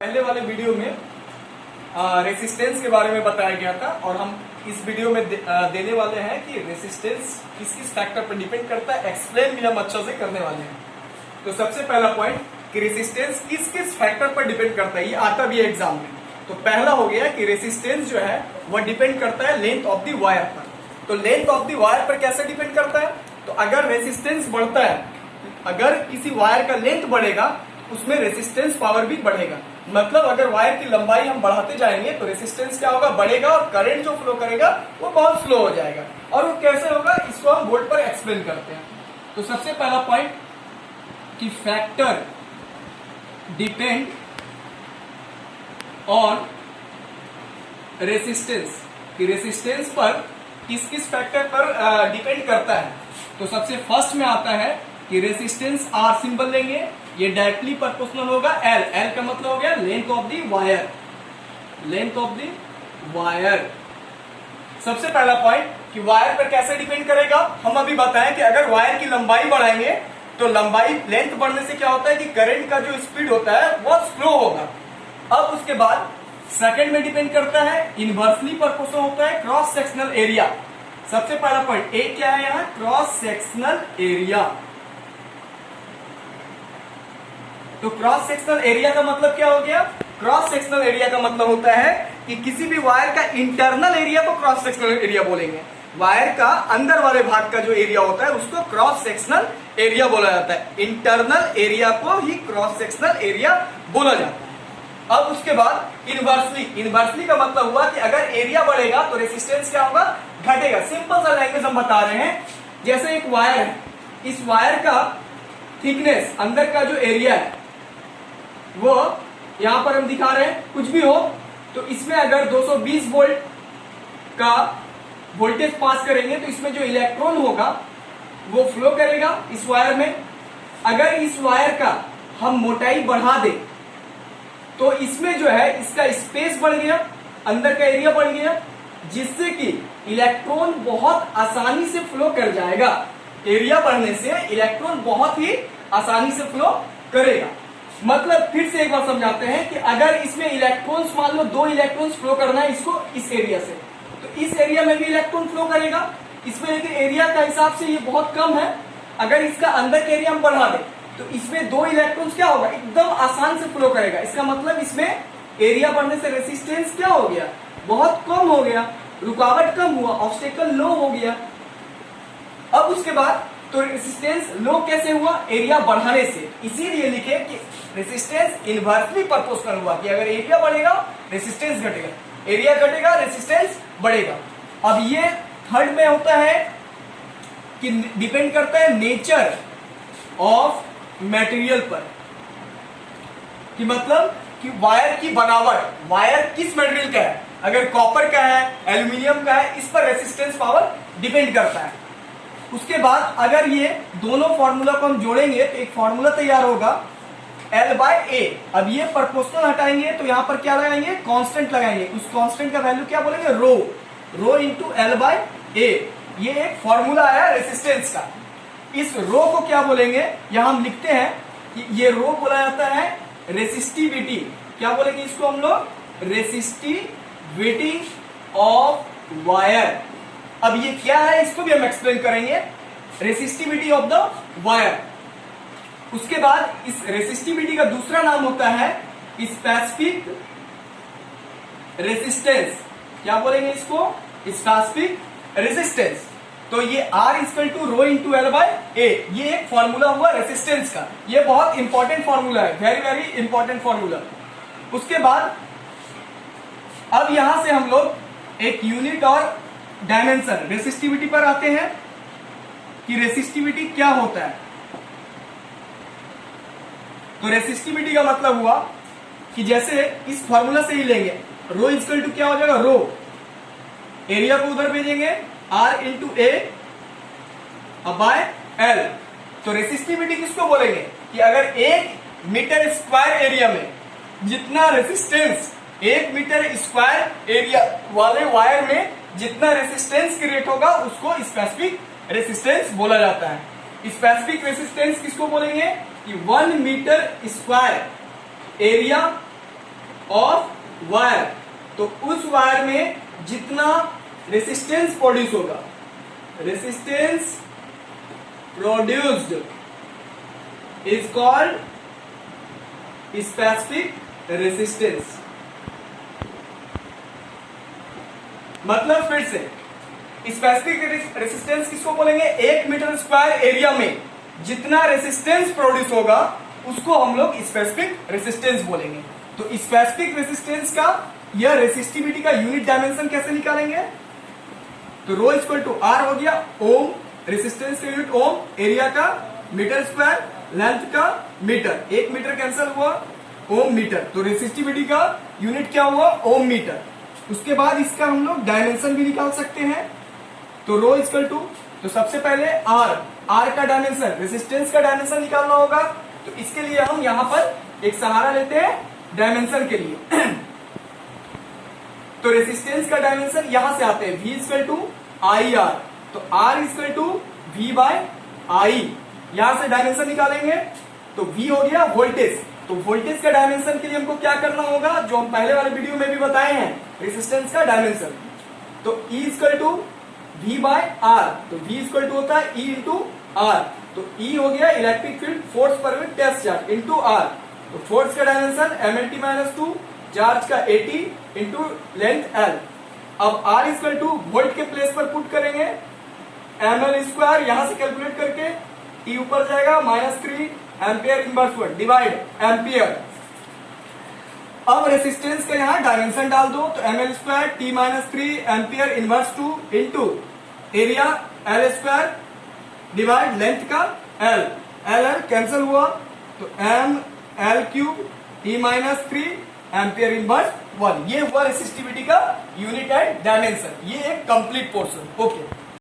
पहले वाले वीडियो में रेसिस्टेंस के बारे में बताया गया था और हम इस वीडियो में देने वाले हैं कि रेसिस्टेंस किस किस फैक्टर पर डिपेंड करता है, एक्सप्लेन भी हम अच्छा से करने वाले हैं। तो सबसे पहला पॉइंट कि रेसिस्टेंस किस किस फैक्टर पर डिपेंड करता है, ये आता भी है एग्जाम में। तो पहला हो गया कि रेसिस्टेंस जो है वह डिपेंड करता है लेंथ ऑफ द वायर पर। तो लेंथ ऑफ द वायर पर कैसे डिपेंड करता है? तो अगर रेसिस्टेंस बढ़ता है, अगर किसी वायर का लेंथ बढ़ेगा उसमें रेसिस्टेंस पावर भी बढ़ेगा। मतलब अगर वायर की लंबाई हम बढ़ाते जाएंगे तो रेसिस्टेंस क्या होगा, बढ़ेगा और करंट जो फ्लो करेगा वो बहुत स्लो हो जाएगा। और वो कैसे होगा, इसको हम बोर्ड पर एक्सप्लेन करते हैं। तो सबसे पहला पॉइंट कि फैक्टर डिपेंड ऑन रेसिस्टेंस, कि रेसिस्टेंस पर किस किस फैक्टर पर डिपेंड करता है। तो सबसे फर्स्ट में आता है कि रेसिस्टेंस आर सिंबल लेंगे, ये डायरेक्टली प्रोपोर्शनल होगा एल। एल का मतलब हो गया length of the wire, length of the wire. सबसे पहला पॉइंट कि वायर पर कैसे डिपेंड करेगा, हम अभी बताएं कि अगर वायर की लंबाई बढ़ाएंगे तो लंबाई लेंथ बढ़ने से क्या होता है कि करंट का जो स्पीड होता है वो स्लो होगा। अब उसके बाद सेकंड में डिपेंड करता है इनवर्सली प्रोपोर्शनल होता है क्रॉस सेक्शनल एरिया। सबसे पहला पॉइंट ए क्या है यहाँ, क्रॉस सेक्शनल एरिया। तो क्रॉस सेक्शनल एरिया का मतलब क्या हो गया, क्रॉस सेक्शनल एरिया का मतलब होता है कि किसी भी वायर का इंटरनल एरिया को क्रॉस सेक्शनल एरिया बोलेंगे। वायर का अंदर वाले भाग का जो एरिया होता है उसको क्रॉस सेक्शनल एरिया बोला जाता है। इंटरनल एरिया को ही क्रॉस सेक्शनल एरिया बोला जाता है। अब उसके बाद इनवर्सली, इनवर्सली का मतलब हुआ कि अगर एरिया बढ़ेगा तो रेसिस्टेंस क्या होगा, घटेगा। सिंपल सा लैंग्वेज हम बता रहे हैं, जैसे एक वायर है, इस वायर का थिकनेस, अंदर का जो एरिया है वो यहां पर हम दिखा रहे हैं, कुछ भी हो तो इसमें अगर 220 वोल्ट का वोल्टेज पास करेंगे तो इसमें जो इलेक्ट्रॉन होगा वो फ्लो करेगा इस वायर में। अगर इस वायर का हम मोटाई बढ़ा दें तो इसमें जो है इसका स्पेस बढ़ गया, अंदर का एरिया बढ़ गया, जिससे कि इलेक्ट्रॉन बहुत आसानी से फ्लो कर जाएगा। एरिया बढ़ने से इलेक्ट्रॉन बहुत ही आसानी से फ्लो करेगा। मतलब फिर से एक बार समझाते हैं कि अगर इसमें इलेक्ट्रॉन्स, मान लो 2 इलेक्ट्रॉन्स फ्लो करना है इसको इस एरिया से, तो इस एरिया में भी इलेक्ट्रॉन फ्लो करेगा। इसमें लेकिन एरिया का हिसाब से ये बहुत कम है। अगर इसका अंदर का एरिया हम बढ़ा दें तो इसमें 2 इलेक्ट्रॉन्स क्या होगा, एकदम आसान से फ्लो करेगा। इसका मतलब इसमें एरिया बढ़ने से रेसिस्टेंस क्या हो गया, बहुत कम हो गया, रुकावट कम हुआ, ऑब्स्टेकल लो हो गया। अब उसके बाद तो रेसिस्टेंस लो कैसे हुआ, एरिया बढ़ाने से। इसीलिए लिखे कि रेसिस्टेंस इनवर्सली प्रोपोर्शनल हुआ, कि अगर एरिया बढ़ेगा रेसिस्टेंस घटेगा, एरिया घटेगा रेसिस्टेंस बढ़ेगा। अब ये थर्ड में होता है कि डिपेंड करता है नेचर ऑफ मटेरियल पर, कि मतलब कि वायर की बनावट, वायर किस मटेरियल का है, अगर कॉपर का है, एल्यूमिनियम का है, इस पर रेसिस्टेंस पावर डिपेंड करता है। उसके बाद अगर ये दोनों फॉर्मूला को हम जोड़ेंगे तो एक फॉर्मूला तैयार होगा L/A। अब ये प्रोपोर्शनल हटाएंगे तो यहां पर क्या लगाएंगे, कांस्टेंट लगाएंगे। उस कांस्टेंट का वैल्यू क्या बोलेंगे, रो, रो इंटू L/A। ये एक फॉर्मूला आया रेसिस्टेंस का। इस रो को क्या बोलेंगे, यहां हम लिखते हैं कि ये रो बोला जाता है रेसिस्टिविटी। क्या बोलेंगे इसको हम लोग, रेसिस्टिविटी ऑफ वायर। अब ये क्या है इसको भी हम एक्सप्लेन करेंगे, रेसिस्टिविटी ऑफ द वायर। उसके बाद इस रेसिस्टिविटी का दूसरा नाम होता है स्पेसिफिक रेसिस्टेंस। क्या बोलेंगे इसको, स्पेसिफिक रेसिस्टेंस। तो ये R equal to rho into L/A, ये एक फॉर्मूला हुआ रेसिस्टेंस का। ये बहुत इंपॉर्टेंट फॉर्मूला है, वेरी वेरी इंपॉर्टेंट फॉर्मूला। उसके बाद अब यहां से हम लोग एक यूनिट और डायमेंशन रेसिस्टिविटी पर आते हैं कि रेसिस्टिविटी क्या होता है। तो रेसिस्टिविटी का मतलब हुआ कि जैसे इस फॉर्मूला से ही लेंगे, रो इक्वल टू क्या हो जाएगा, रो, एरिया को उधर भेजेंगे R into A by L। तो रेसिस्टिविटी किसको बोलेंगे कि अगर 1 मीटर स्क्वायर एरिया में जितना रेसिस्टेंस, 1 मीटर स्क्वायर एरिया वाले वायर में जितना रेसिस्टेंस क्रिएट होगा उसको स्पेसिफिक रेसिस्टेंस बोला जाता है। स्पेसिफिक रेसिस्टेंस किसको बोलेंगे कि 1 metre square area of wire, तो उस वायर में जितना रेसिस्टेंस प्रोड्यूस होगा, resistance produced is called specific resistance. मतलब फिर से स्पेसिफिक रेसिस्टेंस किसको बोलेंगे? 1 मीटर स्क्वायर एरिया में जितना रेसिस्टेंस प्रोड्यूस होगा उसको हम लोग स्पेसिफिक रेसिस्टेंस बोलेंगे। तो स्पेसिफिक रेसिस्टेंस का यह रेसिस्टिविटी का यूनिट डायमेंशन कैसे निकालेंगे? तो रो इक्वल टू आर हो गया ओम, रेसिस्टेंस का यूनिट ओम, एरिया का मीटर स्क्वायर, लेंथ का मीटर, 1 मीटर कैंसिल हुआ, ओम मीटर, तो रेसिस्टिविटी का यूनिट क्या हुआ? ओम मीटर। उसके बाद इसका हम लोग डायमेंशन भी निकाल सकते हैं। तो रो इक्वल टू, तो सबसे पहले आर का डायमेंशन, रेसिस्टेंस का डायमेंशन निकालना होगा। तो इसके लिए हम यहां पर एक सहारा लेते हैं डायमेंशन के लिए। तो रेसिस्टेंस का डायमेंशन यहां से आते हैं, V equal to I R, तो R equal to V by I, यहां से डायमेंशन निकालेंगे। तो V हो गया वोल्टेज, तो वोल्टेज का डायमेंशन के लिए हमको क्या करना होगा, जो हम पहले वाले वीडियो में भी बताए हैं, रेसिस्टेंस का डायमेंशन। तो E equal to V by r, तो V इक्वल टू होता है E इंटू आर, तो E हो गया electric field force per unit test charge into r, तो फोर्स का डायमेंशन MLT-2, चार्ज का 80 इंटू लेंथ L। अब R इक्वल टू वोल्ट के प्लेस पर पुट करेंगे, ml स्क्वायर यहां से कैलकुलेट करके T ऊपर जाएगा -3 एम्पियर इनवर्स 1 डिवाइड एम्पियर। अब रेसिस्टेंस का यहां डायमेंशन डाल दो, तो ml square T-3 ampere inverse 2 into area L square divide length का L, L कैंसिल हुआ, तो ml cube T-3 ampere inverse 1, ये हुआ रेसिस्टिविटी का यूनिट एंड डायमेंशन। ये एक कंप्लीट पोर्शन। ओके।